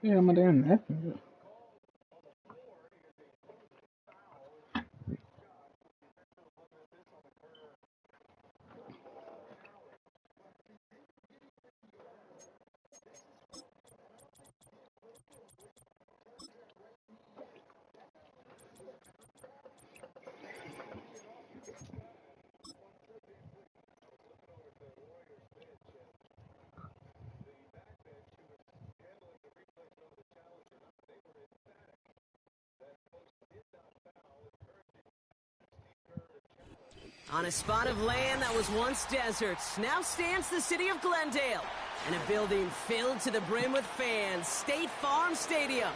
Ja, maar den är. On a spot of land that was once deserts, now stands the city of Glendale, and a building filled to the brim with fans, State Farm Stadium.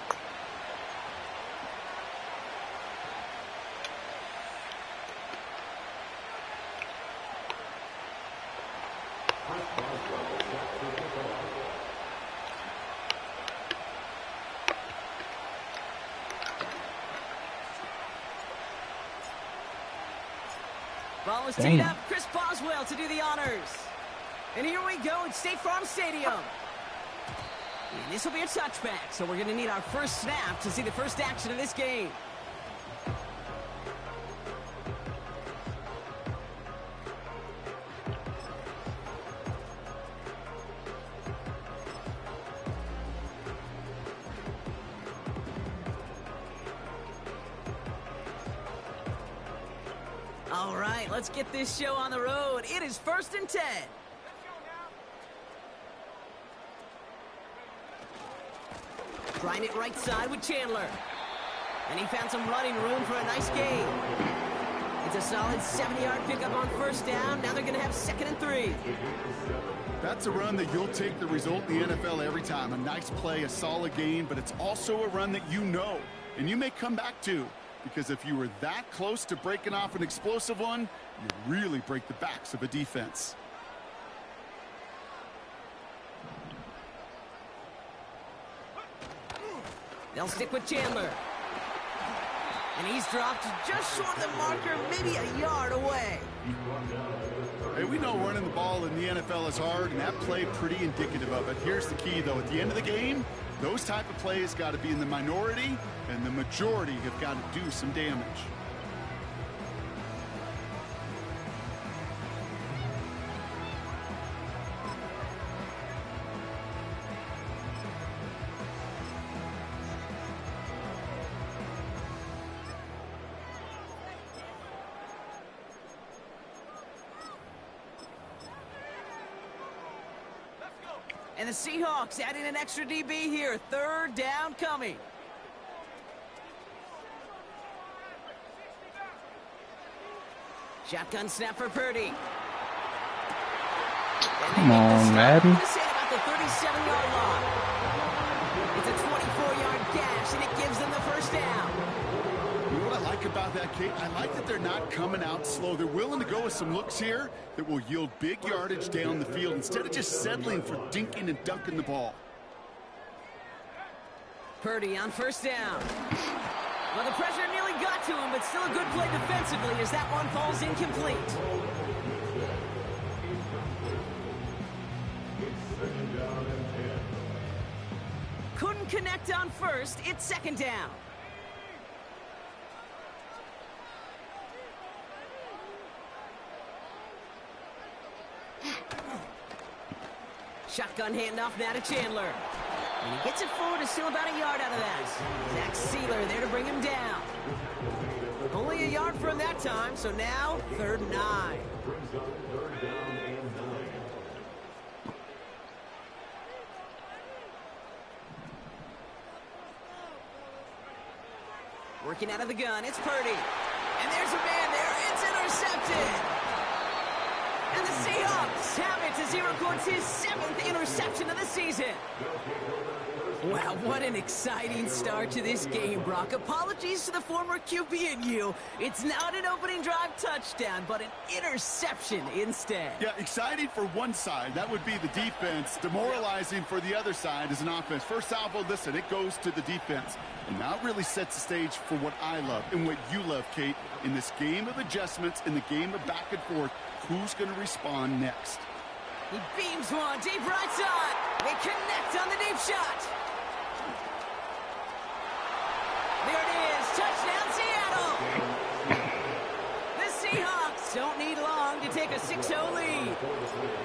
Ball is teed up. Chris Boswell to do the honors. And here we go at State Farm Stadium. And this will be a touchback, so we're going to need our first snap to see the first action of this game. All right, let's get this show on the road. It is 1st and 10. Trying it right side with Chandler. And he found some running room for a nice gain. It's a solid 70-yard pickup on first down. Now they're going to have 2nd and 3. That's a run that you'll take the result in the NFL every time. A nice play, a solid gain, but it's also a run that you know, and you may come back to. Because if you were that close to breaking off an explosive one, you really break the backs of a defense. They'll stick with Chandler. And he's dropped just short of the marker, maybe a yard away. Hey, we know running the ball in the NFL is hard, and that play pretty indicative of it. Here's the key, though. At the end of the game, those type of plays got to be in the minority, and the majority have got to do some damage. And the Seahawks adding an extra DB here. 3rd down coming. Shotgun snap for Purdy. Come on, Madden. About the 37-yard line. It's a 24-yard gash, and it gives them the first down. You know what I like about that, Kate? I like that they're not coming out slow. They're willing to go with some looks here that will yield big yardage down the field instead of just settling for dinking and dunking the ball. Purdy on first down. Well, the pressure nearly got to him, but still a good play defensively as that one falls incomplete. Couldn't connect on first. It's 2nd down. Shotgun handoff now to Chandler. And he gets it forward to still about a yard out of that. Zach Sealer there to bring him down. Only a yard for him that time, so now 3rd and 9. Working out of the gun, it's Purdy. And there's a man there, it's intercepted. And the Seahawks have it as he records his 7th interception of the season. Wow, what an exciting start to this game, Brock. Apologies to the former QB and you. It's not an opening drive touchdown, but an interception instead. Yeah, exciting for one side. That would be the defense. Demoralizing for the other side as an offense. First salvo, listen, it goes to the defense. And that really sets the stage for what I love and what you love, Kate. In this game of adjustments, in the game of back and forth, who's going to respond next? He beams one deep right side. They connect on the deep shot. There it is. Touchdown, Seattle. The Seahawks don't need long to take a 6-0 lead.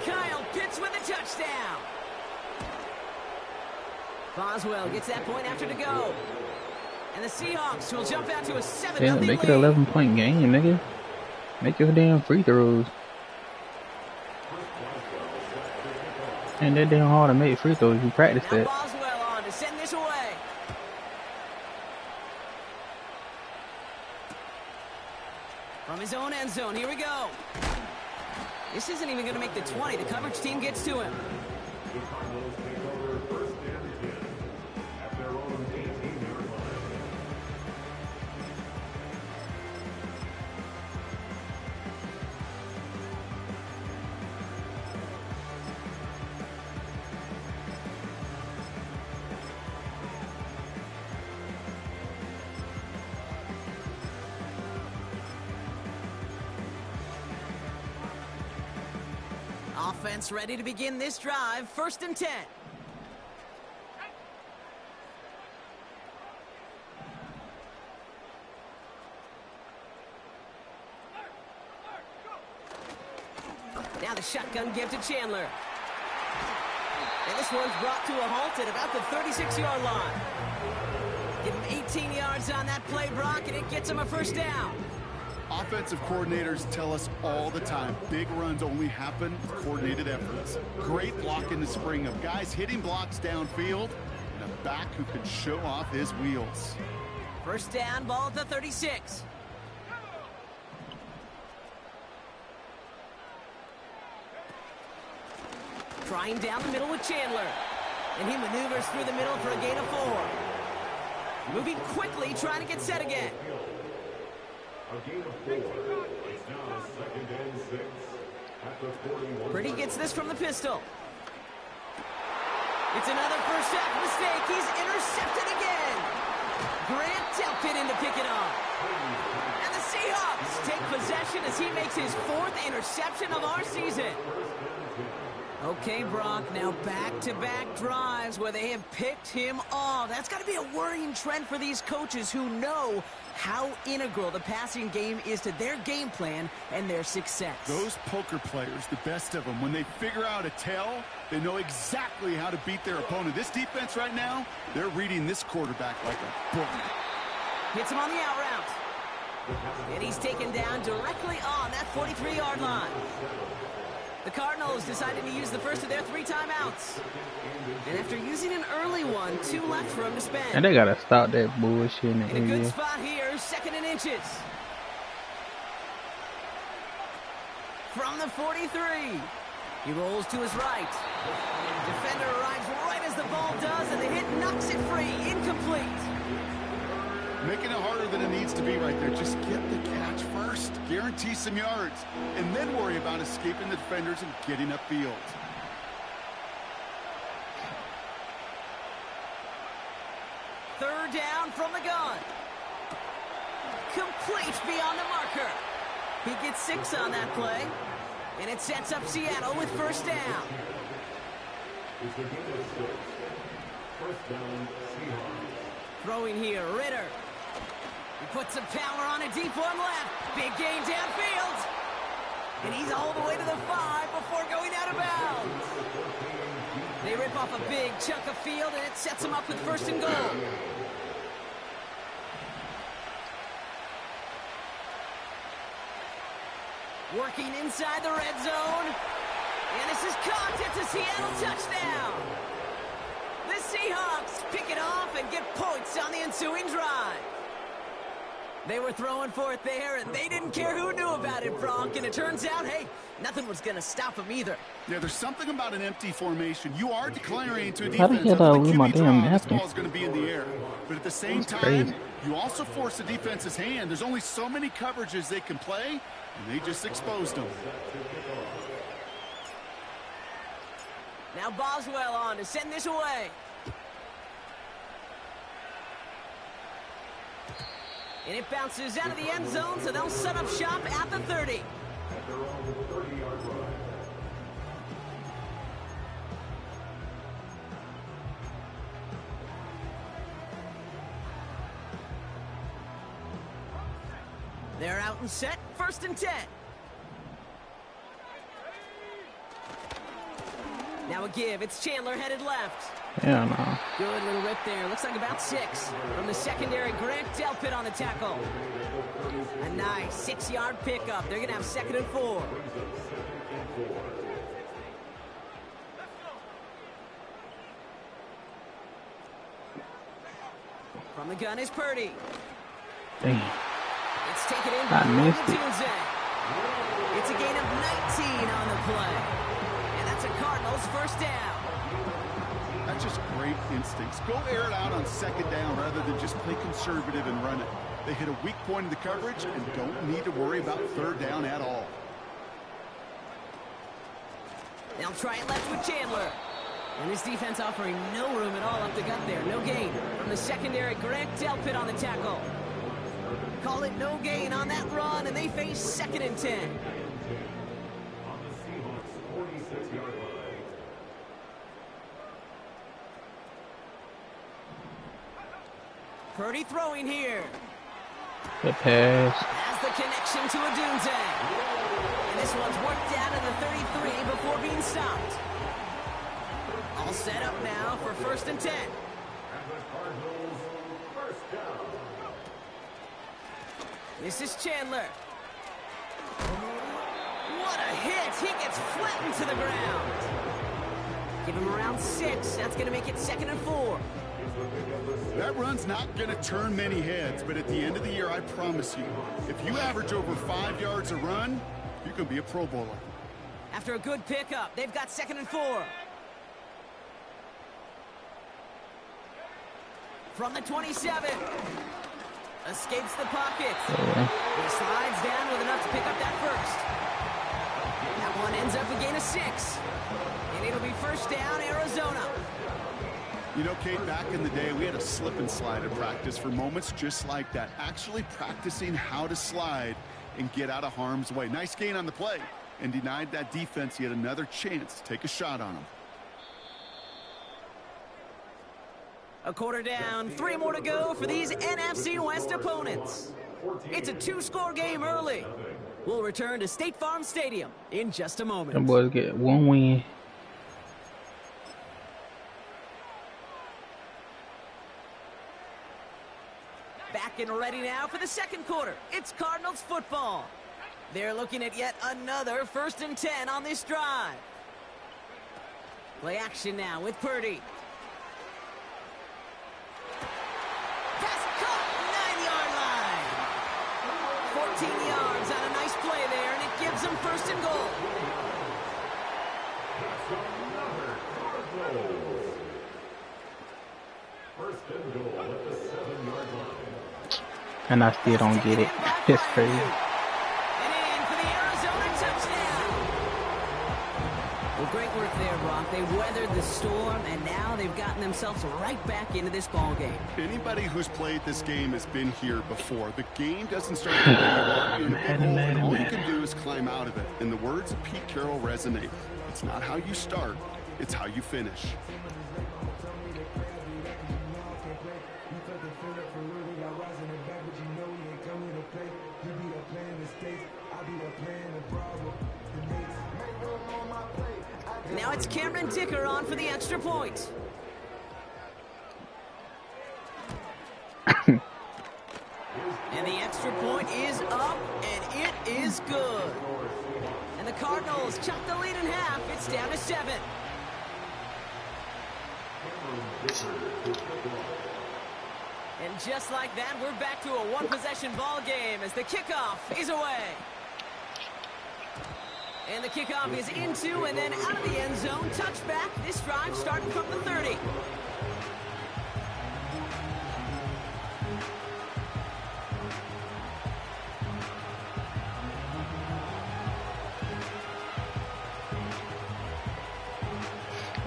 Kyle Pitts with a touchdown. Boswell gets that point after to go. And the Seahawks will jump out to a 7-0 lead. Make it an 11-point game, nigga. Make your damn free throws. And they're damn hard to make free throws. You practice now that. Boswell on to send this away. From his own end zone, here we go. This isn't even going to make the 20. The coverage team gets to him. Offense ready to begin this drive. 1st and 10. Now the shotgun give to Chandler. And this one's brought to a halt at about the 36-yard line. Give him 18 yards on that play, Brock, and it gets him a 1st down. Offensive coordinators tell us all the time, big runs only happen with coordinated efforts. Great block in the spring of guys hitting blocks downfield and a back who can show off his wheels. 1st down, ball at the 36. Trying down the middle with Chandler. And he maneuvers through the middle for a gain of 4. Moving quickly, trying to get set again. A gain of 4. It's now 2nd and 6 at the 41. Purdy gets this from the pistol. It's another first half mistake. He's intercepted again. Grant Delpit in to pick it up. And the Seahawks take possession as he makes his 4th interception of our season. Okay, Brock, now back-to-back drives where they have picked him off. That's got to be a worrying trend for these coaches who know how integral the passing game is to their game plan and their success. Those poker players, the best of them, when they figure out a tell, they know exactly how to beat their opponent. This defense right now, they're reading this quarterback like a book. Hits him on the out route. And he's taken down directly on that 43-yard line. The Cardinals decided to use the first of their 3 timeouts. And after using an early one, 2 left for him to spend. And they gotta stop that bullshit in the In a good area. spot here, 2nd and inches. From the 43. He rolls to his right. Defender arrives right as the ball does, and the hit knocks it free. Incomplete. Making it harder than it needs to be right there. Just get the catch first. Guarantee some yards. And then worry about escaping the defenders and getting upfield. Third down from the gun. Complete beyond the marker. He gets 6 on that play. And it sets up Seattle with 1st down. It's a gain of 6. 1st down, Seahawks. Throwing here, Ritter. He puts some power on a deep one left. Big gain downfield. And he's all the way to the 5 before going out of bounds. They rip off a big chunk of field, and it sets them up with 1st and goal. Working inside the red zone. And this is caught. It's a Seattle touchdown. The Seahawks pick it off and get points on the ensuing drive. They were throwing for it there, and they didn't care who knew about it, Bronk. And it turns out, hey, nothing was going to stop them either. Yeah, there's something about an empty formation. You are declaring to a How the defense hell that did I lose my damn this napkin? ball is going to be in the air. But at the same That's time, crazy. you also force the defense's hand. There's only so many coverages they can play, and they just exposed them. Now Boswell on to send this away. And it bounces out of the end zone, so they'll set up shop at the 30. They're out and set, 1st and 10. Now a give, it's Chandler headed left. Yeah, no. Good little rip there. Looks like about 6. From the secondary, Grant Delpit on the tackle. A nice 6-yard pickup. They're going to have 2nd and 4. From the gun is Purdy. Damn. It's taken in I by missed it. Tunze. It's a gain of 19 on the play. And that's a Cardinals 1st down. That's just great instincts. Go air it out on 2nd down rather than just play conservative and run it. They hit a weak point in the coverage and don't need to worry about 3rd down at all. They'll try it left with Chandler. And this defense offering no room at all up the gut there. No gain. From the secondary, Grant Delpit on the tackle. Call it no gain on that run, and they face 2nd and 10. On the Seahawks 46-yard line. Purdy throwing here. Good pass. Has the connection to Adunze. And this one's worked out of the 33 before being stopped. All set up now for 1st and 10. And the Cardinals 1st down. This is Chandler. What a hit. He gets flattened to the ground. Give him around 6. That's going to make it 2nd and 4. That run's not going to turn many heads, but at the end of the year, I promise you, if you average over 5 yards a run, you're going to be a Pro Bowler. After a good pickup, they've got 2nd and 4. From the 27. Escapes the pocket. He slides down with enough to pick up that 1st. That one ends up a gain of 6. And it'll be 1st down, Arizona. You know, Kate, back in the day, we had a slip and slide in practice for moments just like that. Actually practicing how to slide and get out of harm's way. Nice gain on the play and denied that defense yet another chance to take a shot on them. A quarter down, 3 more to go for these NFC West opponents. It's a 2-score game early. We'll return to State Farm Stadium in just a moment. Them boys get 1 win. Back and ready now for the 2nd quarter. It's Cardinals football. They're looking at yet another 1st and 10 on this drive. Play action now with Purdy. Pass caught, 9-yard line. 14 yards on a nice play there, and it gives them 1st and goal. First and goal at the 7-yard line. And I still don't get it. It's crazy. And in for the Arizona touchdown. Well, great work there, Brock. They weathered the storm, and now they've gotten themselves right back into this ball game. Anybody who's played this game has been here before. The game doesn't start to you're in a big hole, and all you can do is climb out of it. And the words of Pete Carroll resonate. It's not how you start, it's how you finish. Now it's Cameron Dicker on for the extra point. And the extra point is up, and it is good. And the Cardinals chop the lead in half. It's down to 7. And just like that, we're back to a one-possession ball game as the kickoff is away. And the kickoff is into and then out of the end zone. Touchback. This drive starting from the 30.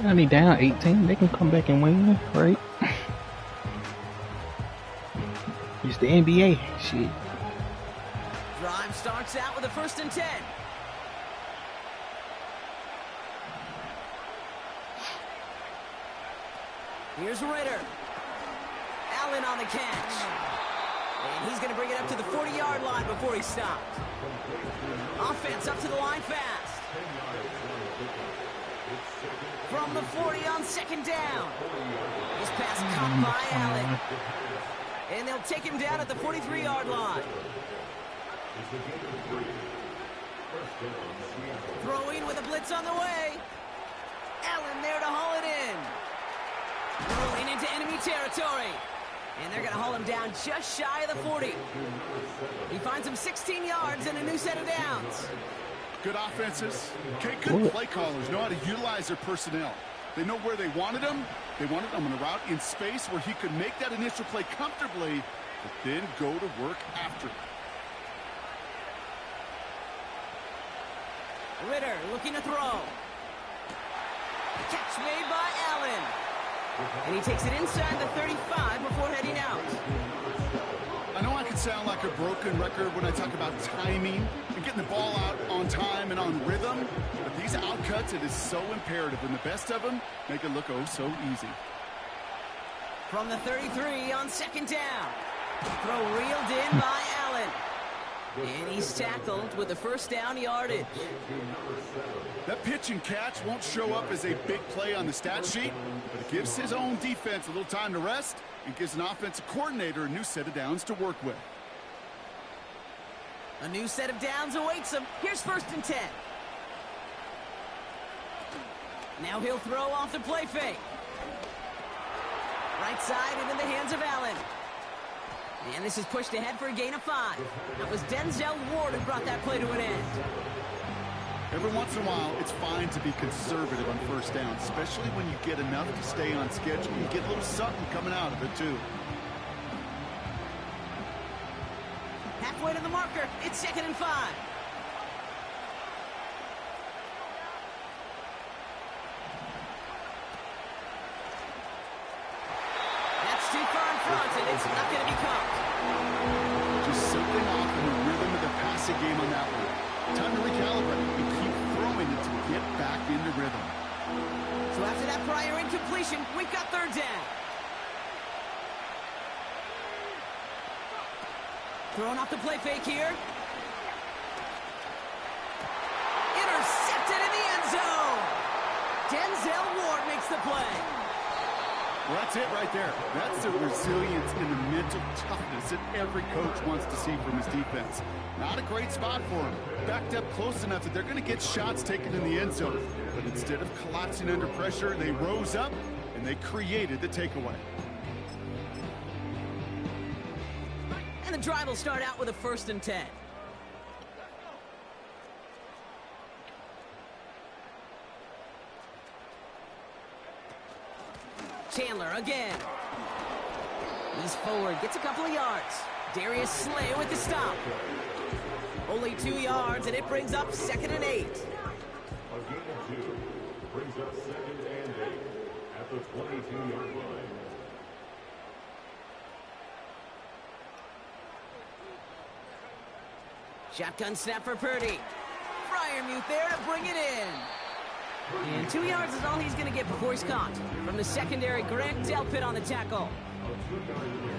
Only down 18. They can come back and win, right? It's the NBA. Shit. Drive starts out with a 1st and 10. Here's Ritter. Allen on the catch. And he's going to bring it up to the 40-yard line before he stopped. Offense up to the line fast. From the 40 on 2nd down. This pass caught by Allen. And they'll take him down at the 43-yard line. Throwing with a blitz on the way. Allen there to haul it in. Rolling into enemy territory. And they're going to haul him down just shy of the 40. He finds him 16 yards and a new set of downs. Good offenses. Okay, good play callers know how to utilize their personnel. They know where they wanted him. They wanted him on a route in space where he could make that initial play comfortably, but then go to work after it. Ritter looking to throw. Catch made by Allen. And he takes it inside the 35 before heading out. I know I can sound like a broken record when I talk about timing and getting the ball out on time and on rhythm, but these outcuts, it is so imperative, and the best of them make it look oh so easy. From the 33 on 2nd down. Throw reeled in by Allen. And he's tackled with the 1st down yardage. That pitch and catch won't show up as a big play on the stat sheet, but it gives his own defense a little time to rest and gives an offensive coordinator a new set of downs to work with. A new set of downs awaits him. Here's 1st and 10. Now he'll throw off the play fake. Right side and in the hands of Allen. And this is pushed ahead for a gain of 5. That was Denzel Ward who brought that play to an end. Every once in a while, it's fine to be conservative on 1st down, especially when you get enough to stay on schedule. You get a little something coming out of it, too. Halfway to the marker. It's 2nd and 5. That's too far in front, and it's not going to be caught. Just something off in the rhythm of the passing game on that one. Time to recalibrate and keep throwing it to get back into rhythm. So after that prior incompletion, we've got 3rd down. Throwing off the play fake here. Intercepted in the end zone. Denzel Ward makes the play. Well, that's it right there. That's the resilience and the mental toughness that every coach wants to see from his defense. Not a great spot for him. Backed up close enough that they're going to get shots taken in the end zone. But instead of collapsing under pressure, they rose up and they created the takeaway. And the drive will start out with a 1st and 10. Chandler again. He's forward, gets a couple of yards. Darius Slay with the stop. Only 2 yards, and it brings up 2nd and 8. A gain of 2 brings up 2nd and 8 at the 22-yard line. Shotgun snap for Purdy. Fryermuth there to bring it in. And 2 yards is all he's going to get before he's caught. From the secondary, Grant Delpit on the tackle.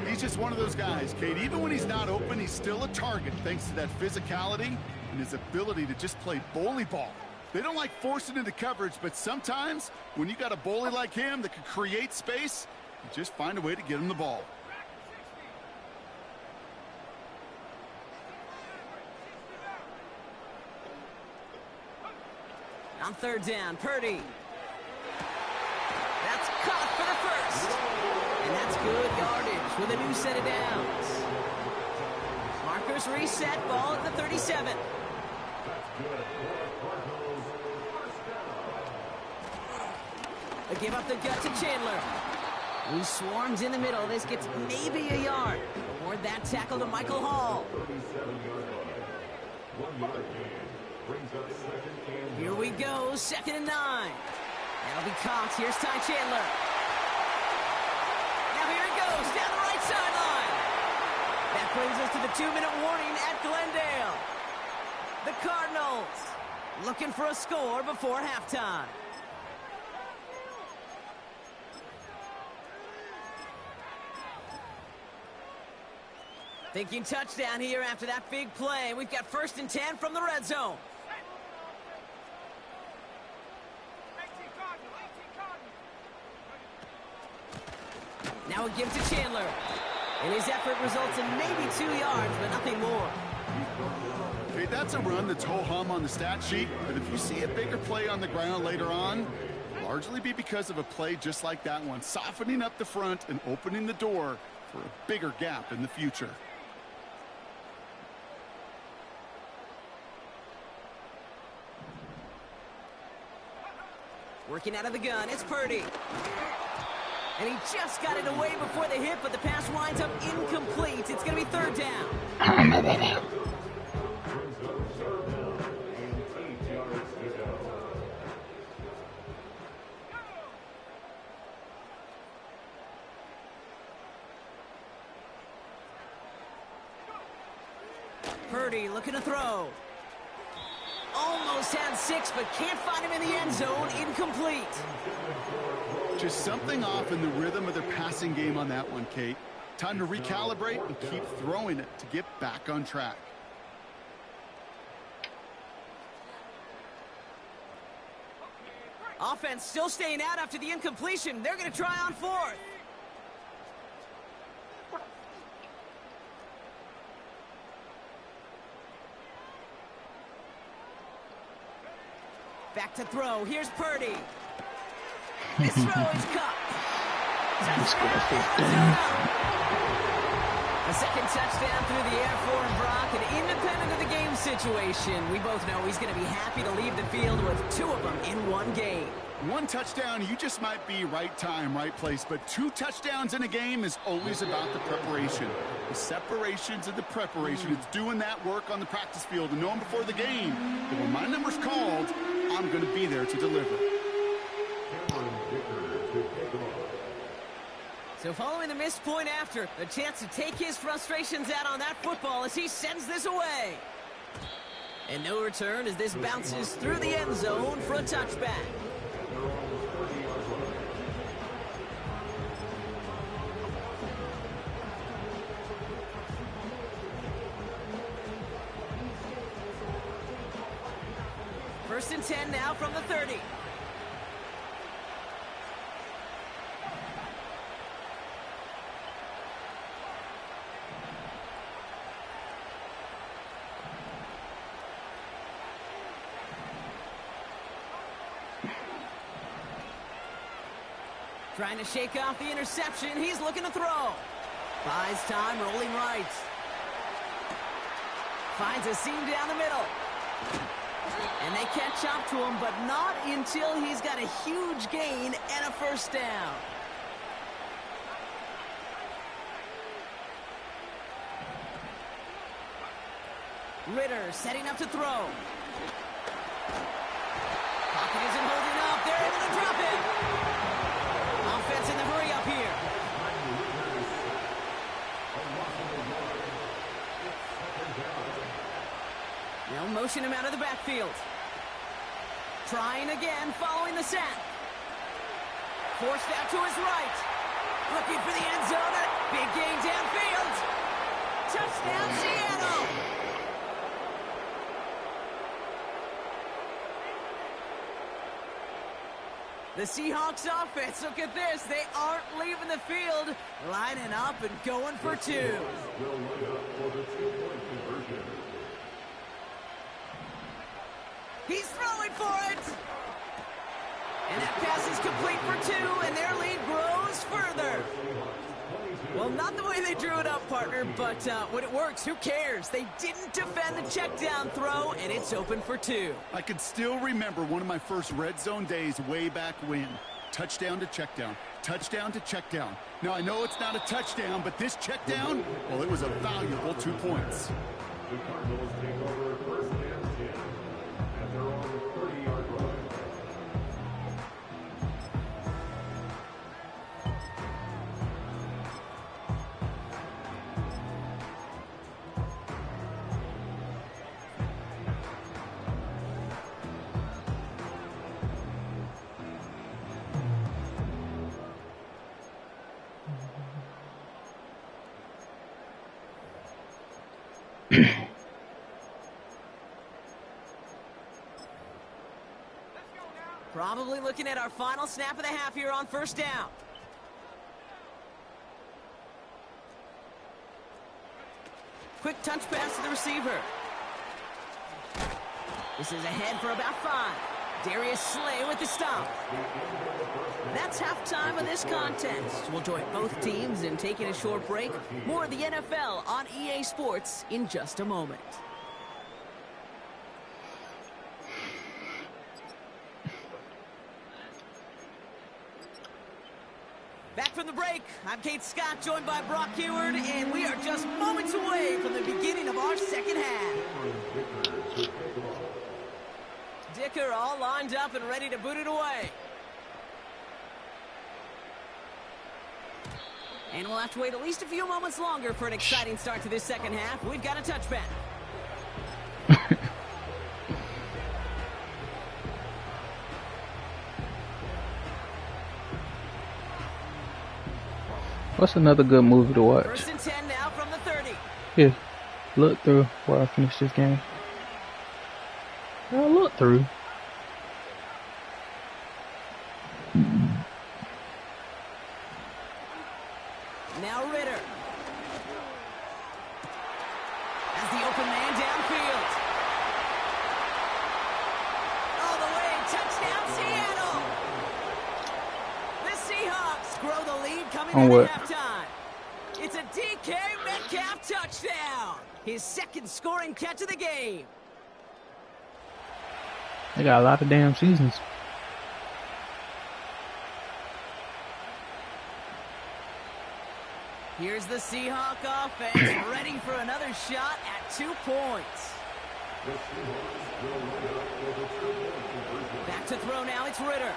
He's just one of those guys, Kate. Even when he's not open, he's still a target thanks to that physicality and his ability to just play bully ball. They don't like forcing into coverage, but sometimes when you got a bully like him that can create space, you just find a way to get him the ball. On 3rd down, Purdy. That's caught for the 1st. And that's good yardage with a new set of downs. Markers reset, ball at the 37. They give up the gut to Chandler, who swarms in the middle. This gets maybe a yard. Award that tackle to Michael Hall. Here we go, 2nd and 9. That'll be caught. Here's Ty Chandler. Now here it goes, down the right sideline. That brings us to the 2-minute warning at Glendale. The Cardinals looking for a score before halftime. Thinking touchdown here after that big play. We've got 1st and 10 from the red zone. Now a give to Chandler. And his effort results in maybe 2 yards, but nothing more. Okay, that's a run that's ho-hum on the stat sheet, but if you see a bigger play on the ground later on, largely be because of a play just like that one, softening up the front and opening the door for a bigger gap in the future. Working out of the gun, it's Purdy. And he just got it away before the hit, but the pass winds up incomplete. It's going to be 3rd down. Purdy looking to throw. Almost had 6, but can't find him in the end zone. Incomplete. Just something off in the rhythm of their passing game on that one, Kate. Time to recalibrate and keep throwing it to get back on track. Offense still staying out after the incompletion. They're going to try on 4th. Back to throw. Here's Purdy. This throw is caught. A 2nd touchdown through the air for Brock, and independent of the game situation, we both know he's going to be happy to leave the field with 2 of them in one game. 1 touchdown, you just might be right time, right place, but 2 touchdowns in a game is always about the preparation. The separations and the preparation. It's doing that work on the practice field and knowing before the game that when my number's called, I'm going to be there to deliver. So following the missed point after, the chance to take his frustrations out on that football as he sends this away. And no return as this bounces through the end zone for a touchback. First and 10 now from the 30. Trying to shake off the interception. He's looking to throw. Buys time, rolling right. Finds a seam down the middle. And they catch up to him, but not until he's got a huge gain and a 1st down. Ritter setting up to throw. Pocket isn't holding up. They're able to drop it. Offense in the hurry up here. They'll motion him out of the backfield. Trying again, following the sack. Forced out to his right. Looking for the end zone. Big gain downfield. Touchdown, Seattle. The Seahawks offense, look at this. They aren't leaving the field, lining up and going for 2. He's throwing for it. And that pass is complete for 2, and their lead grows further. Well, not the way they drew it up, partner, but when it works, who cares? They didn't defend the check down throw, and it's open for 2. I can still remember one of my first red zone days way back when. Touchdown to check down. Touchdown to check down. Now, I know it's not a touchdown, but this check down, well, it was a valuable 2 points. The Cardinals take over first and 10 at their own 30-yard line. Probably looking at our final snap of the half here on first down. Quick touch pass to the receiver. This is ahead for about 5. Darius Slay with the stop. That's halftime of this contest. We'll join both teams in taking a short break. More of the NFL on EA Sports in just a moment. Back from the break, I'm Kate Scott, joined by Brock Heward, and we are just moments away from the beginning of our second half. Dicker all lined up and ready to boot it away. And we'll have to wait at least a few moments longer for an exciting start to this second half. We've got a touchback. What's another good movie to watch? First and 10 now from the 30. Yeah, look through while I finish this game. I'll look through. Now Ritter. As the open man downfield. All the way, touchdown Seattle. The Seahawks grow the lead coming into halftime. It's a DK Metcalf touchdown. His second scoring catch of the game. They got a lot of damn seasons. Here's the Seahawk offense ready for another shot at 2 points. Back to throw now, it's Ritter.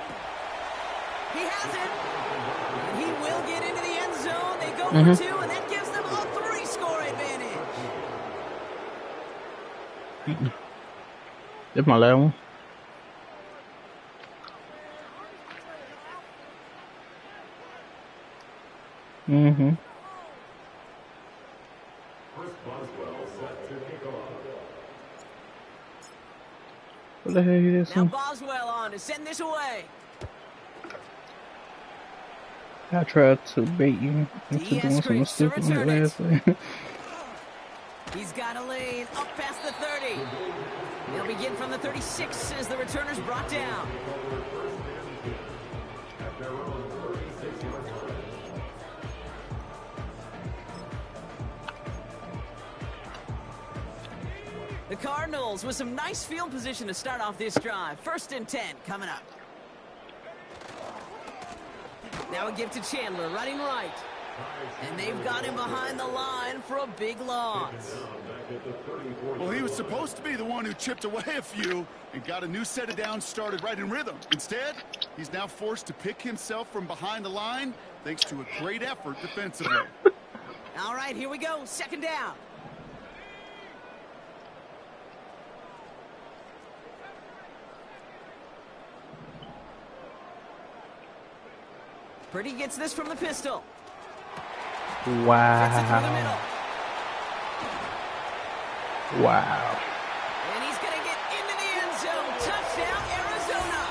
He has it. And he will get into the end zone. They go for 2, and that gives them a 3-score advantage. That's my last one. What the hell is this? Now Boswell on to send this away. I tried to bait you into doing something stupid on the last play. He's got a lane up past the 30. They'll begin from the 36 as the returner's brought down. The Cardinals with some nice field position to start off this drive. First and 10 coming up. Now a give to Chandler, running right. And they've got him behind the line for a big loss. Well, he was supposed to be the one who chipped away a few and got a new set of downs started right in rhythm. Instead, he's now forced to pick himself from behind the line thanks to a great effort defensively. All right, here we go. Second down. Purdy gets this from the pistol. Wow. Wow. And he's going to get into the end zone. Touchdown, Arizona.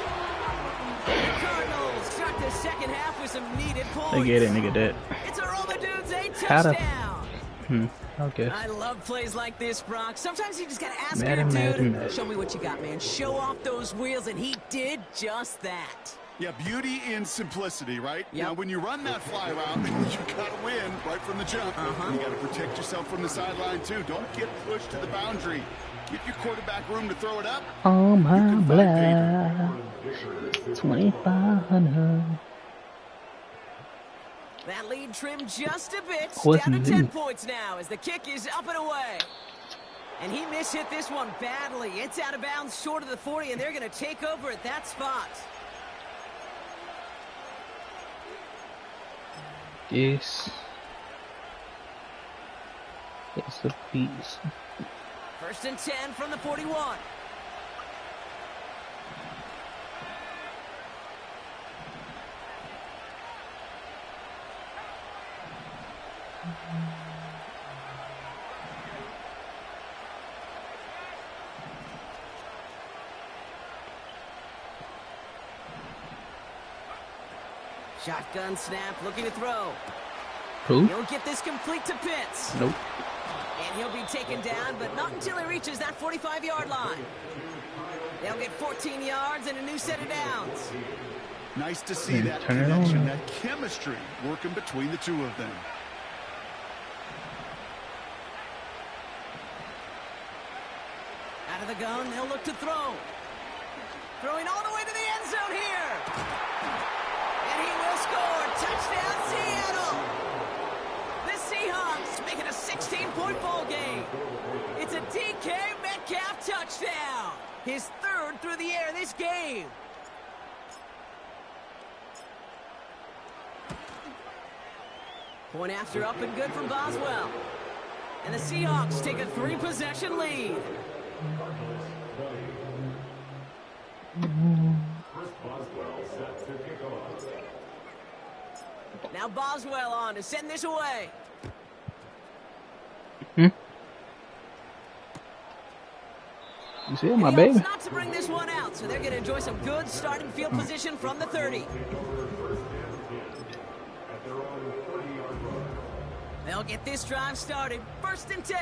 The Cardinals start the second half with some needed points. They get it, nigga. That. It's a Romadudes, a touchdown. Okay. I love plays like this, Brock. Sometimes you just gotta ask Madden, your dude, Madden. show me what you got, man. Show off those wheels, and he did just that. Yeah, beauty in simplicity, right? Yep. Now, when you run that fly route, you got to win right from the jump. You got to protect yourself from the sideline, too. Don't get pushed to the boundary. Give your quarterback room to throw it up. Oh, my blood. 2,500. That lead trimmed just a bit. What's Down to new? 10 points now as the kick is up and away. And he mishit this one badly. It's out of bounds short of the 40, and they're going to take over at that spot. Yes. It's a piece. 1st and 10 from the 41. Shotgun snap, looking to throw. Who? He'll get this complete to Pitts. Nope. And he'll be taken down, but not until he reaches that 45-yard line. They'll get 14 yards and a new set of downs. Nice to see that turn it connection, on. that chemistry working between the two of them. Out of the gun, they'll look to throw. Throwing all the way to the end zone here. And he will score. Touchdown, Seattle. The Seahawks make it a 16-point ball game. It's a DK Metcalf touchdown. His 3rd through the air this game. Point after up and good from Boswell. And the Seahawks take a 3-possession lead. Now Boswell on to send this away. You see it, my And he baby? opts not to bring this one out, so they're going to enjoy some good starting field position from the 30. They'll get this drive started. 1st and 10.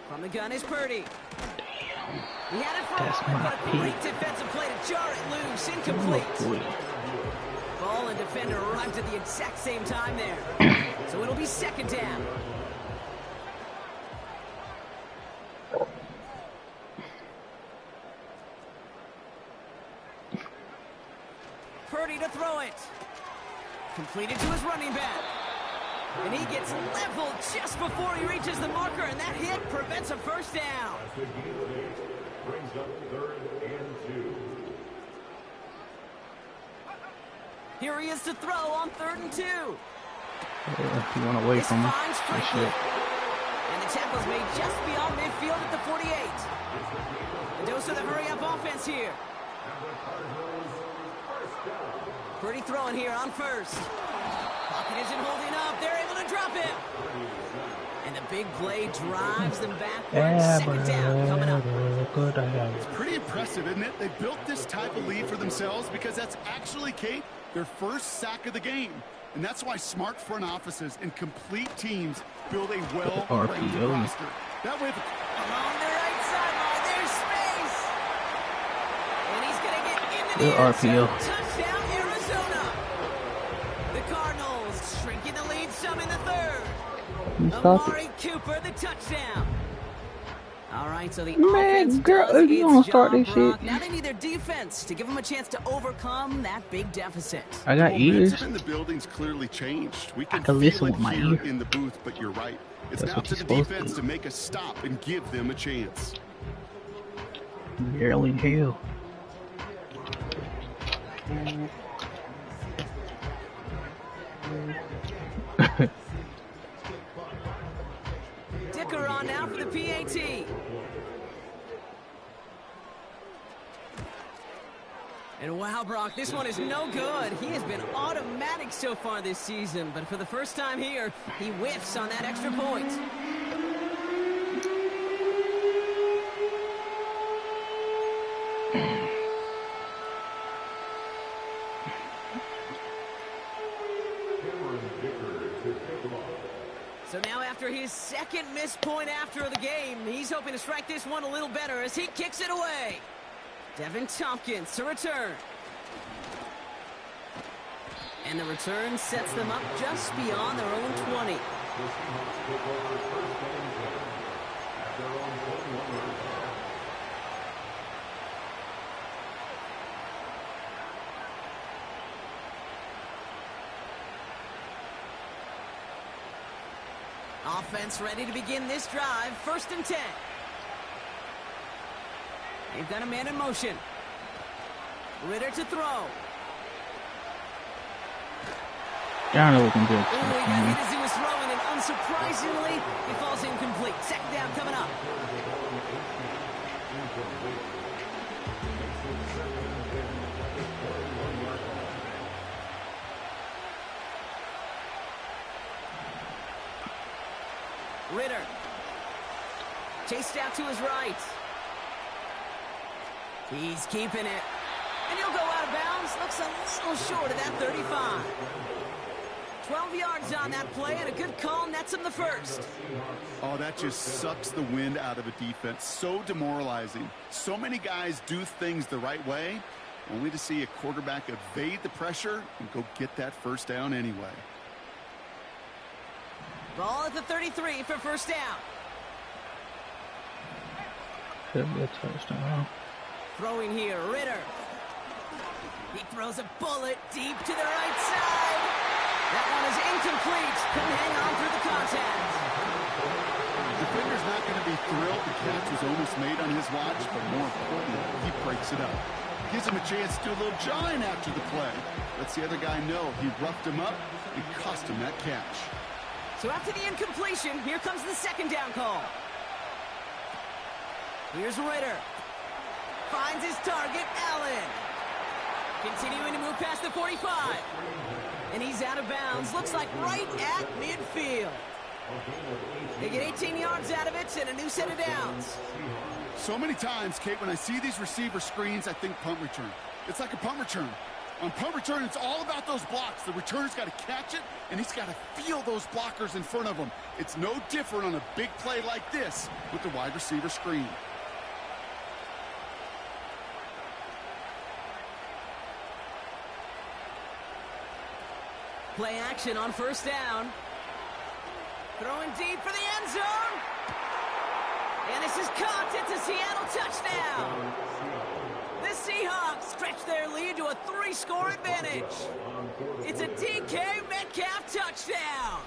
From the gun is Purdy. He had it for That's a moment, my but a great defensive play to jar it loose. Incomplete. Ball and defender arrived at the exact same time there. So it'll be 2nd down. Purdy to throw it. Completed to his running back. And he gets leveled just before he reaches the marker, and that hit prevents a 1st down. Brings up 3rd and 2. Here he is to throw on 3rd and 2. You want away This from me? finds Good Franklin. shit. And the tackle's made just beyond midfield at the 48. A dose of the hurry-up offense here. Purdy throwing here on 1st. Pocket isn't holding up. They're able to drop him. And the big play drives them backwards. 2nd down coming up. It's pretty impressive, isn't it? They built this type of lead for themselves because that's actually, Kate, their 1st sack of the game. And that's why smart front offices and complete teams build a well-rounded RPO. roster. That way, Along the right sideline, there's space. And he's going to get into the Good end RPO. zone. Touchdown, Arizona. The Cardinals shrinking the lead some in the 3rd. You stop it. Amari Cooper, the touchdown. All right, so the Man, offense girl, does you its gonna start job, this Brock. shit? Now they need their defense to give them a chance to overcome that big deficit. I got momentum ears. in the building's clearly changed. We can can feel listen it with my here ear. in the booth, but you're right. It's That's now what to you're the supposed to defense do. to make a stop and give them a chance. Barely hell. Dicker on now for the PAT. And wow, Brock, this one is no good. He has been automatic so far this season, but for the first time here, he whiffs on that extra point. second missed point after the game. He's hoping to strike this one a little better as he kicks it away. Devin Tompkins to return. And the return sets them up just beyond their own 20. Offense ready to begin this drive. 1st and 10. They've got a man in motion. Ritter to throw. I know we can do it. He got hit as he was throwing, and unsurprisingly, he falls incomplete. 2nd down coming up. Ritter. Chased out to his right. He's keeping it. And he'll go out of bounds. Looks a little short of that 35. 12 yards on that play, and a good call nets him the first. Oh, that just sucks the wind out of a defense. So demoralizing. So many guys do things the right way, only to see a quarterback evade the pressure and go get that 1st down anyway. Ball at the 33 for 1st down. Could be a touchdown. Throwing here, Ritter. He throws a bullet deep to the right side. That one is incomplete. Couldn't hang on through the contact. The defender's not going to be thrilled. The catch was almost made on his watch, but more importantly, he breaks it up. Gives him a chance to do a little jawing after the play. Lets the other guy know he roughed him up and cost him that catch. So after the incompletion, here comes the 2nd down call. Here's Ritter. Finds his target, Allen. Continuing to move past the 45. And he's out of bounds. Looks like right at midfield. They get 18 yards out of it and a new set of downs. So many times, Kate, when I see these receiver screens, I think punt return. It's like a punt return. On punt return, it's all about those blocks. The returner's got to catch it, and he's got to feel those blockers in front of him. It's no different on a big play like this with the wide receiver screen. Play action on 1st down. Throwing deep for the end zone. And this is caught. It's a Seattle touchdown. The Seahawks stretch their lead to a 3-score advantage. It's a DK Metcalf touchdown.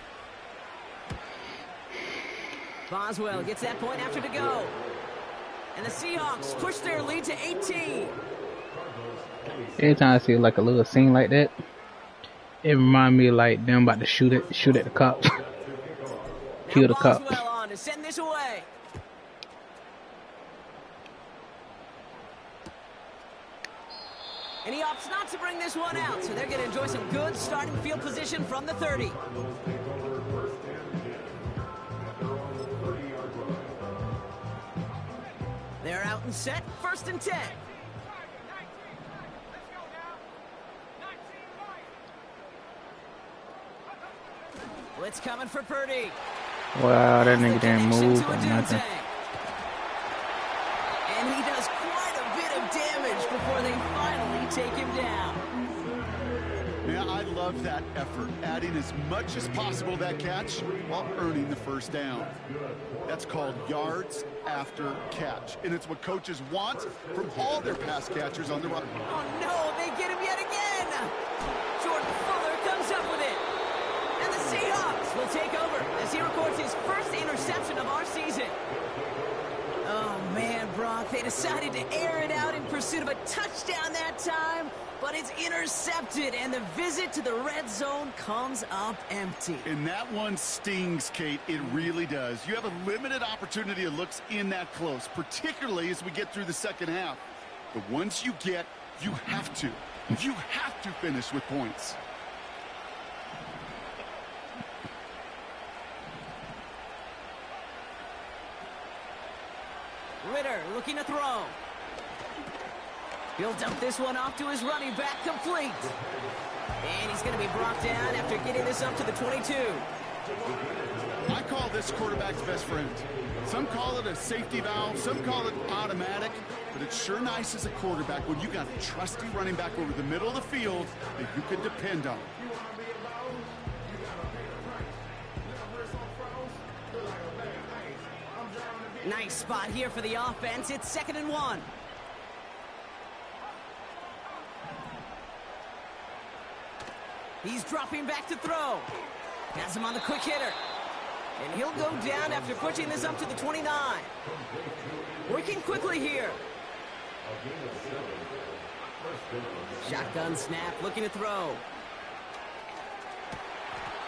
Boswell gets that point after to go. And the Seahawks push their lead to 18. Every time I see like a little scene like that, it reminds me of like them about to shoot at the cops. Kill the cops. Boswell on to send this away. And he opts not to bring this one out, so they're going to enjoy some good starting field position from the 30. They're out and set, 1st and 10. Blitz coming for Purdy. Wow, that nigga didn't move or nothing. And he does quite a bit of damage before they finally take him down. Yeah, I love that effort, adding as much as possible to that catch while earning the 1st down. That's called yards after catch, and it's what coaches want from all their pass catchers on the run. Oh no, they get him yet again. Jordan Fuller comes up with it. And the Seahawks will take over as he records his 1st interception of our season. Oh man, Brock, they decided to air it out in pursuit of a touchdown that time, but it's intercepted, and the visit to the red zone comes up empty. And that one stings, Kate. It really does. You have a limited opportunity of looks in that close, particularly as we get through the 2nd half. The ones you get, you have to finish with points. Ritter looking to throw. He'll dump this one off to his running back, complete. And he's going to be brought down after getting this up to the 22. I call this quarterback's best friend. Some call it a safety valve, some call it automatic, but it's sure nice as a quarterback when you got a trusty running back over the middle of the field that you can depend on. Nice spot here for the offense. It's 2nd and 1. He's dropping back to throw. Has him on the quick hitter. And he'll go down after pushing this up to the 29. Working quickly here. Shotgun snap, looking to throw.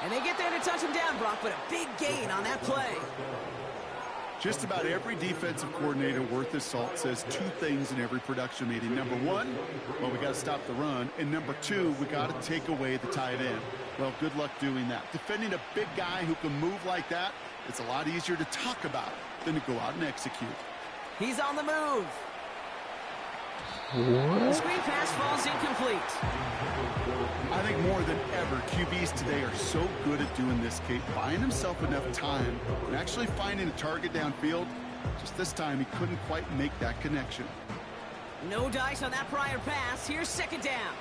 And they get there to touch him down, Brock, but a big gain on that play. Just about every defensive coordinator worth his salt says two things in every production meeting. Number one, well, we got to stop the run. And number two, we got to take away the tight end. Well, good luck doing that. Defending a big guy who can move like that, it's a lot easier to talk about than to go out and execute. He's on the move. What? The screen pass falls incomplete. I think more than ever, QBs today are so good at doing this, Kate, buying himself enough time and actually finding a target downfield. Just this time, he couldn't quite make that connection. No dice on that prior pass. Here's 2nd down.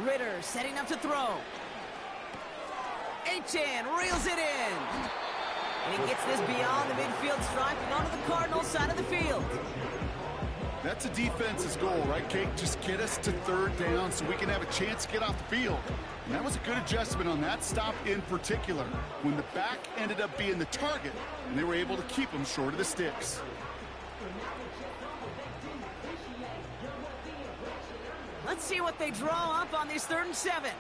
Ritter setting up to throw. Achane reels it in. And he gets this beyond the midfield stripe and onto the Cardinals side of the field. That's a defense's goal, right, Kate? Just get us to 3rd down so we can have a chance to get off the field. And that was a good adjustment on that stop in particular, when the back ended up being the target, and they were able to keep him short of the sticks. Let's see what they draw up on this 3rd and 7.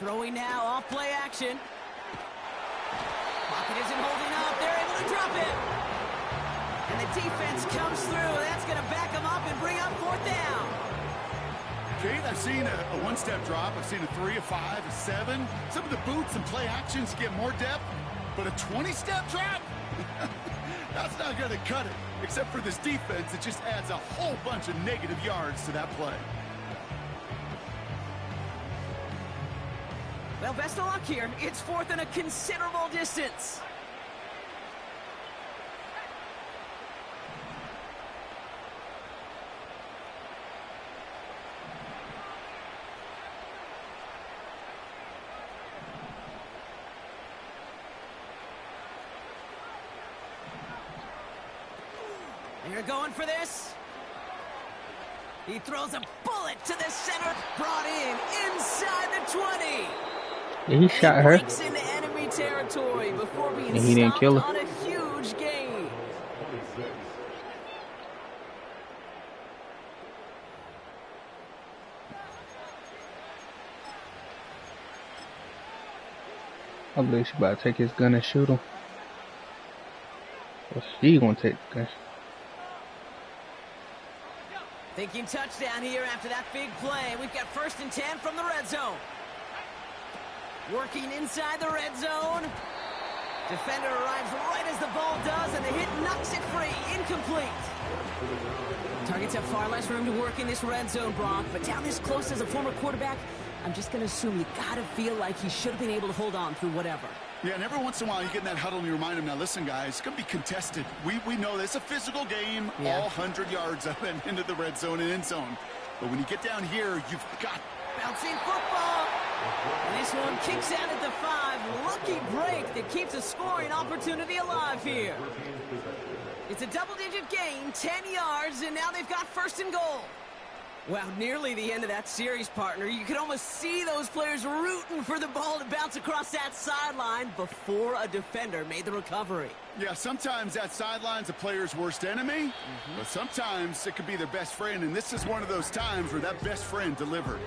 Throwing now, off play action. Pocket isn't holding up. They're able to drop it. And the defense comes through. That's going to back them up and bring up 4th down. Kate, I've seen a one-step drop. I've seen a 3, a 5, a 7. Some of the boots and play actions get more depth, but a 20-step drop? That's not going to cut it. Except for this defense, it just adds a whole bunch of negative yards to that play. Well, best of luck here. It's 4th and a considerable distance. They're going for this. He throws a bullet to the center. Brought in inside the 20. He shot her. Breaks into enemy territory before being And he didn't kill her. on a huge gain. I believe she about to take his gun and shoot him. Well, she gonna take the gun. Thinking touchdown here after that big play. We've got 1st and 10 from the red zone. Working inside the red zone. Defender arrives right as the ball does, and the hit knocks it free. Incomplete. Targets have far less room to work in this red zone, Brock, but down this close as a former quarterback, I'm just going to assume you got to feel like he should have been able to hold on through whatever. Yeah, and every once in a while you get in that huddle and you remind him, now listen, guys, it's going to be contested. We know this. It's a physical game, yeah. All 100 yards up and into the red zone and end zone. But when you get down here, you've got... Bouncing football. And this one kicks out at the 5. Lucky break that keeps a scoring opportunity alive here. It's a double-digit gain, 10 yards, and now they've got 1st and goal. Well, nearly the end of that series, partner. You could almost see those players rooting for the ball to bounce across that sideline before a defender made the recovery. Yeah, sometimes that sideline's a player's worst enemy, but sometimes it could be their best friend, and this is one of those times where that best friend delivered.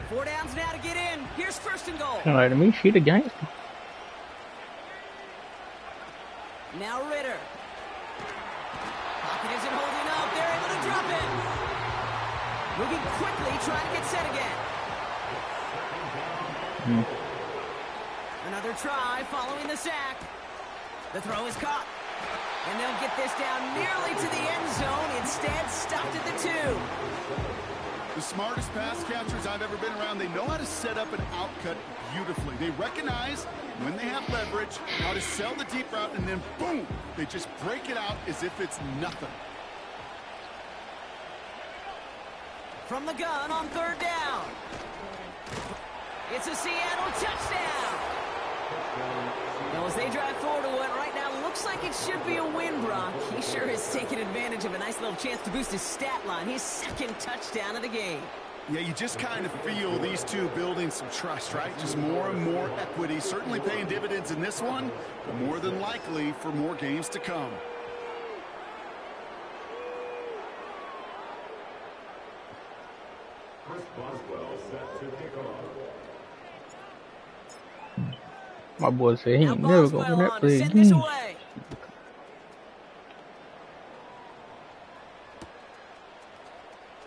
4 downs now to get in. Here's first and goal. Like to me, she the gangster. Now Ritter. Pocket isn't holding up. They're able to drop it. Moving quickly, trying to get set again. Another try following the sack. The throw is caught. And they'll get this down nearly to the end zone. Instead, stopped at the 2. The smartest pass catchers I've ever been around, they know how to set up an outcut beautifully. They recognize when they have leverage, how to sell the deep route, and then boom, they just break it out as if it's nothing. From the gun on 3rd down. It's a Seattle touchdown. Now as they drive forward to what right now looks like it should be a win, Brock. He sure is taking advantage of a nice little chance to boost his stat line. His 2nd touchdown of the game. Yeah, you just kind of feel these two building some trust, right? Just more and more equity. Certainly paying dividends in this one, but more than likely for more games to come. Chris Boswell set to kick off. My boy said he Now ain't never Boswell gonna win that on to play send this again. away.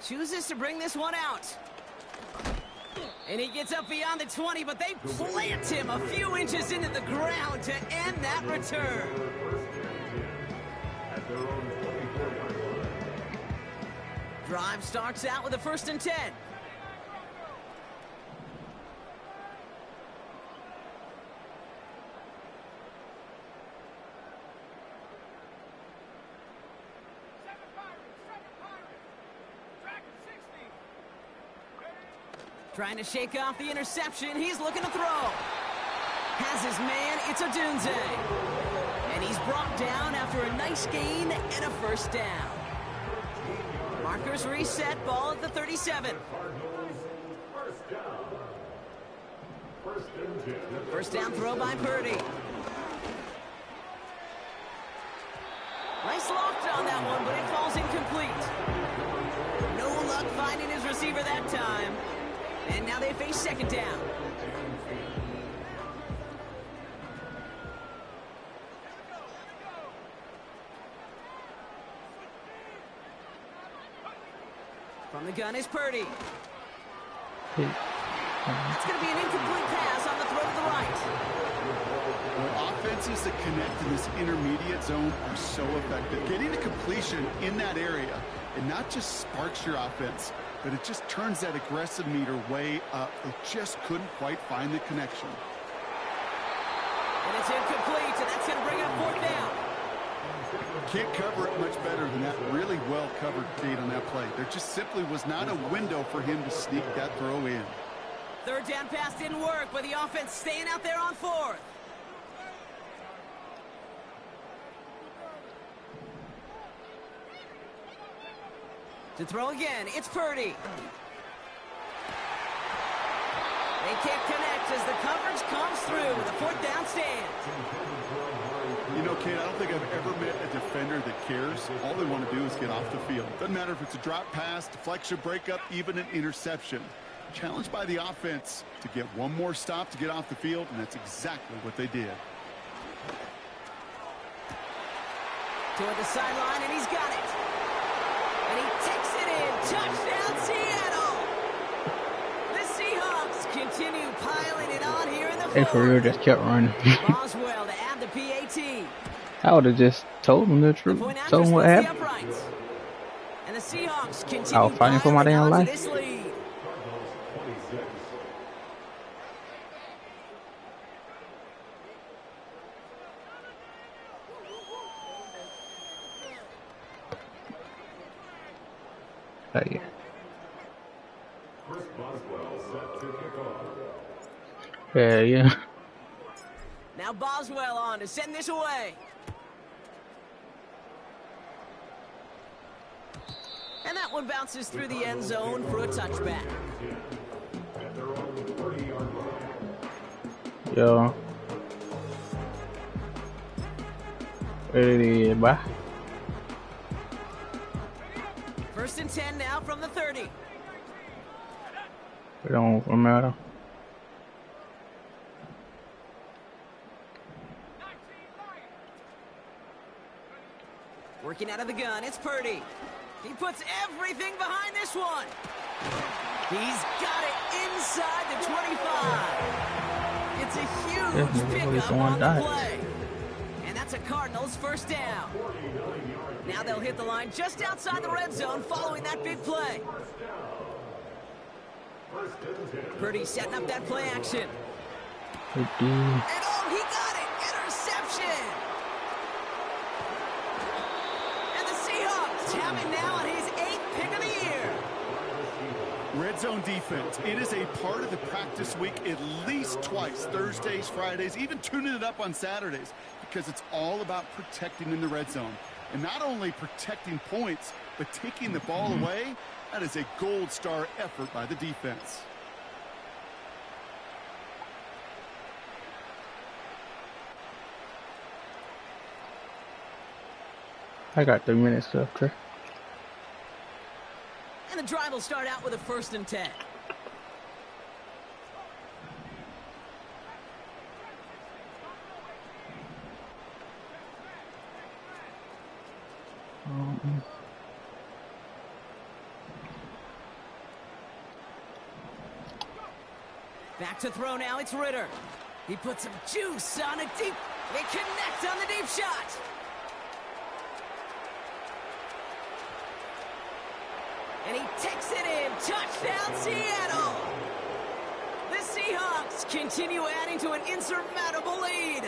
Chooses to bring this one out. And he gets up beyond the 20, but they plant him a few inches into the ground to end that return. At their own 24-yard line. Drive starts out with a 1st and 10. Trying to shake off the interception. He's looking to throw. Has his man. It's a Dunze. And he's brought down after a nice gain and a 1st down. Markers reset. Ball at the 37. Cardinals, first down. 1st and 10. First down throw by Purdy. Nice loft on that one, but it falls incomplete. No luck finding his receiver that time. And now they face 2nd down. From the gun is Purdy. It's going to be an incomplete pass on the throw to the right. Offenses that connect in this intermediate zone are so effective. Getting a completion in that area, it not just sparks your offense, but it just turns that aggressive meter way up. They just couldn't quite find the connection. And it's incomplete, and that's going to bring up 4th down. Can't cover it much better than that. Really well covered gate on that play. There just simply was not a window for him to sneak that throw in. 3rd down pass didn't work, but the offense staying out there on 4th. To throw again, it's Purdy. They can't connect as the coverage comes through with a 4th down stand. You know, Kate, I don't think I've ever met a defender that cares. All they want to do is get off the field. Doesn't matter if it's a drop pass, deflection, breakup, even an interception. Challenged by the offense to get one more stop to get off the field, and that's exactly what they did. Toward the sideline, and he's got it. And he takes it in. Touchdown, Seattle! The Seahawks continue piling it on here in the They for real just kept running. Boswell to add the PAT. I would have just told them the truth. Told them what happened. And the Seahawks continue I was fighting for my damn life. this lead. Oh, yeah. Chris Boswell set to kick off. Yeah, yeah. Now Boswell on to send this away. And that one bounces through the end zone for a touchback. At their own 30-yard line. Yo. Ready, bye. 1st and 10 now from the 30. It don't matter. Working out of the gun, it's Purdy. He puts everything behind this one. He's got it inside the 25. It's a huge pickup on the play. And that's a Cardinals first down. Now they'll hit the line just outside the red zone following that big play. Purdy setting up that play action. And oh, he got it! Interception! And the Seahawks have it now on his 8th pick of the year. Red zone defense. It is a part of the practice week at least twice. Thursdays, Fridays, even tuning it up on Saturdays. Because it's all about protecting in the red zone. And not only protecting points, but taking the ball away. That is a gold star effort by the defense. I got 3 minutes left, Trey. And the drive will start out with a 1st and 10. Back to throw now, it's Ritter. He puts some juice on a deep. They connect on the deep shot. And he takes it in. Touchdown, Seattle. The Seahawks continue adding to an insurmountable lead.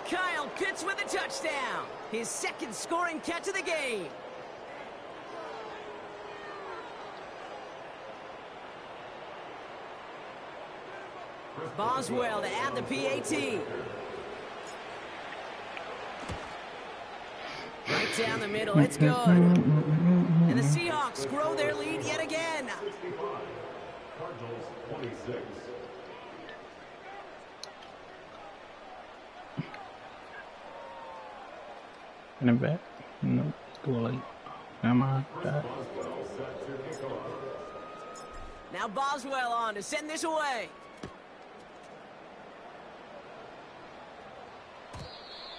Kyle Pitts with a touchdown. His 2nd scoring catch of the game. Boswell to add the PAT. Right down the middle, it's good. And the Seahawks grow their lead yet again. Cardinals 26. In the back? No, too late. Am I? Now Boswell on to send this away.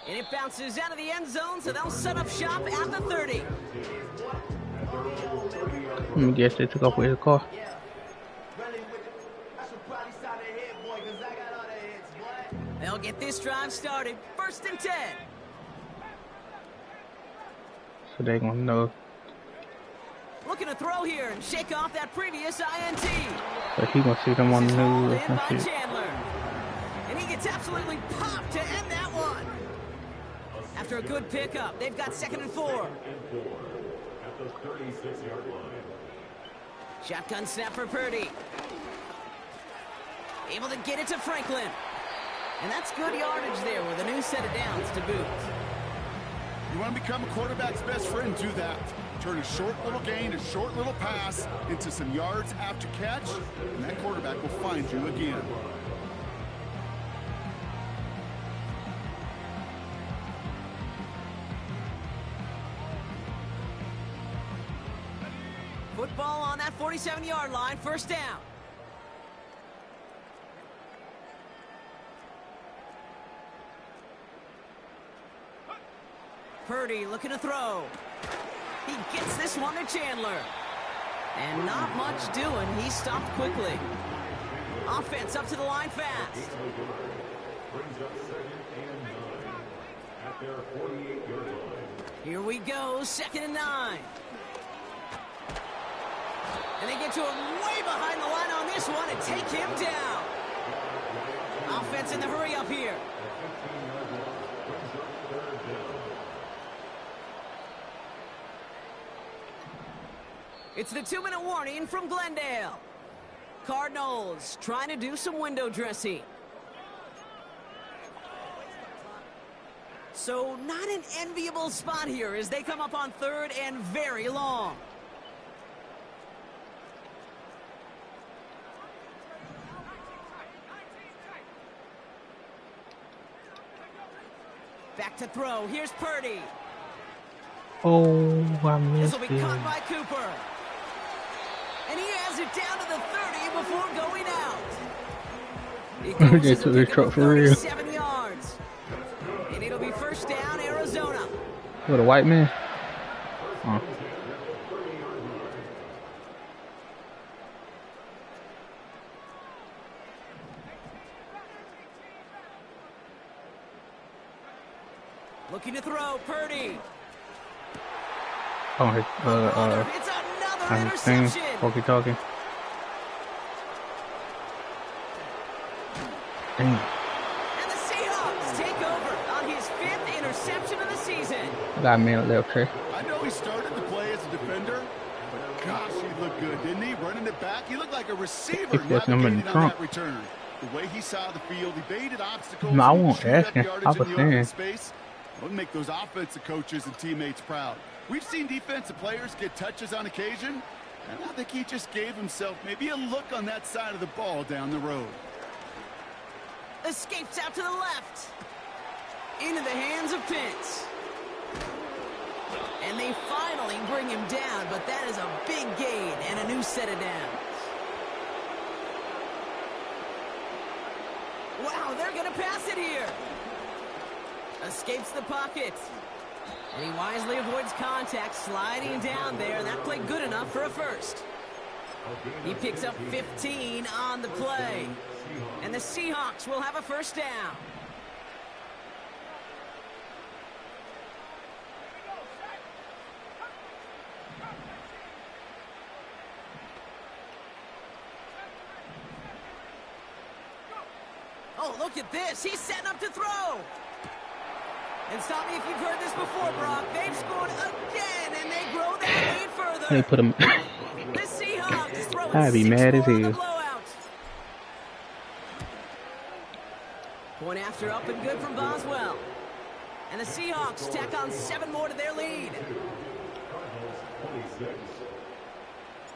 And it bounces out of the end zone, so they'll set up shop at the 30. I guess they took off with his car. They'll get this drive started. 1st and 10. So they're going to know. Looking to throw here and shake off that previous INT. But he going to see them on the news. And he gets absolutely popped to end that one. After a good pickup, they've got 2nd and 4. At the 36-yard line. Shotgun snap for Purdy. Able to get it to Franklin. And that's good yardage there with a new set of downs to boot. You want to become a quarterback's best friend, do that. Turn a short little gain, a short little pass into some yards after catch, and that quarterback will find you again. Football on that 47-yard line, 1st down. Purdy looking to throw. He gets this one to Chandler. And not much doing. He stopped quickly. Offense up to the line fast. Brings up 2nd and 9 at their 48-yard line. Here we go, 2nd and 9. And they get to him way behind the line on this one and take him down. Offense in the hurry up here. It's the 2-minute warning from Glendale. Cardinals trying to do some window dressing. So not an enviable spot here as they come up on 3rd and very long. Back to throw. Here's Purdy. Oh, I missed This will be it. caught by Cooper. And he has it down to the 30 before going out. It They goes as a took his pick truck of for real. 37 yards. And it'll be first down, Arizona. What, a white man? Oh. Looking to throw, Purdy. Oh, It's another I'm saying, interception. walkie-talkie. Damn. And the Seahawks take over on his 5th interception of the season. Got me on left tree. I know he started to play as a defender, but gosh, he looked good, didn't he? Running it back, he looked like a receiver He put him in navigating on Trump. that return. The way he saw the field, he baited obstacles. No, I and he won't chewed up ask him. yardage I in was the saying. open space. Would make those offensive coaches and teammates proud. We've seen defensive players get touches on occasion, and I think he just gave himself maybe a look on that side of the ball down the road. Escapes out to the left. Into the hands of Pitts. And they finally bring him down, but that is a big gain and a new set of downs. Wow, they're going to pass it here. Escapes the pocket. And he wisely avoids contact, sliding down there. That played good enough for a first. He picks up 15 on the play. And the Seahawks will have a first down. Oh, look at this. He's setting up to throw. And stop me if you've heard this before, Brock. They've scored again, and they grow that lead further. They put him. The Seahawks throwing I'd be 6 mad as more on the hell. blowout. Point after up and good from Boswell. And the Seahawks tack on 7 more to their lead.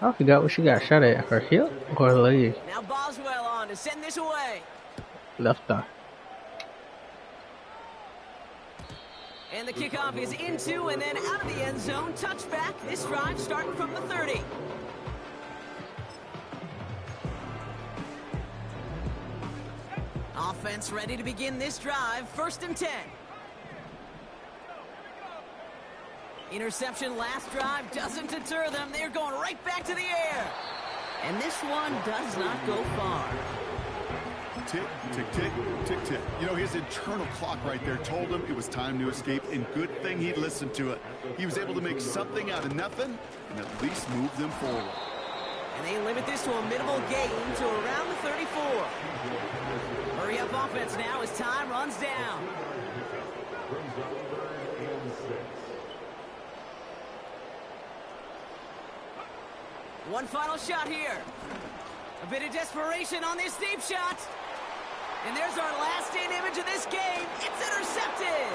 I forgot what she got shot at. Her hip or her leg? Now Boswell on to send this away. Left thigh. And the kickoff is into and then out of the end zone. Touchback. This drive starting from the 30. Offense ready to begin this drive. 1st and 10. Interception last drive doesn't deter them. They're going right back to the air. And this one does not go far. Tick, tick, tick, tick, tick. You know, his internal clock right there told him it was time to escape, and good thing he listened to it. He was able to make something out of nothing and at least move them forward. And they limit this to a minimal gain to around the 34. Hurry up offense now as time runs down. One final shot here. A bit of desperation on this deep shot. And there's our last-in image of this game. It's intercepted.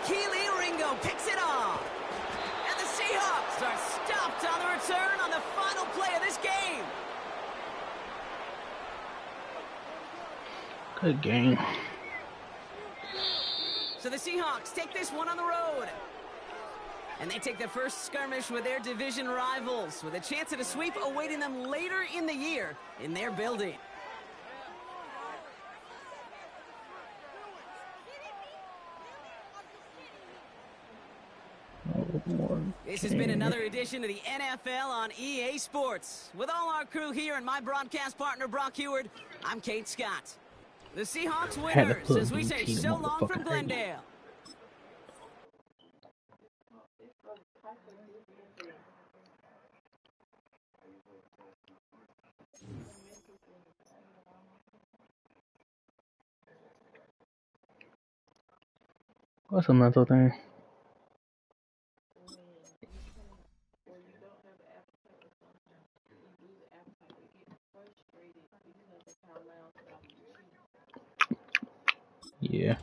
Keely Ringo picks it off. And the Seahawks are stopped on the return on the final play of this game. Good game. So the Seahawks take this one on the road. And they take the first skirmish with their division rivals, with a chance at a sweep awaiting them later in the year in their building. This has been another edition of the NFL on EA Sports. With all our crew here and my broadcast partner, Brock Heward, I'm Kate Scott. The Seahawks winners, as we say so long from Glendale. What's a mental thing? Yeah.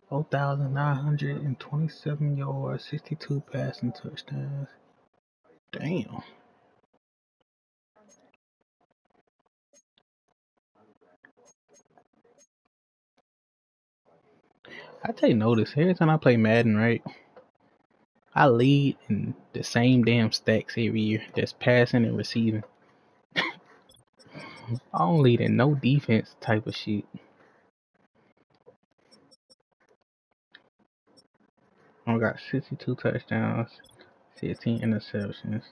Four 4,927 yards, 62 passing touchdowns. Damn. I take notice every time I play Madden, right? I lead in the same damn stacks every year. That's passing and receiving. I don't lead in no defense type of shit. I got 62 touchdowns, 15 interceptions.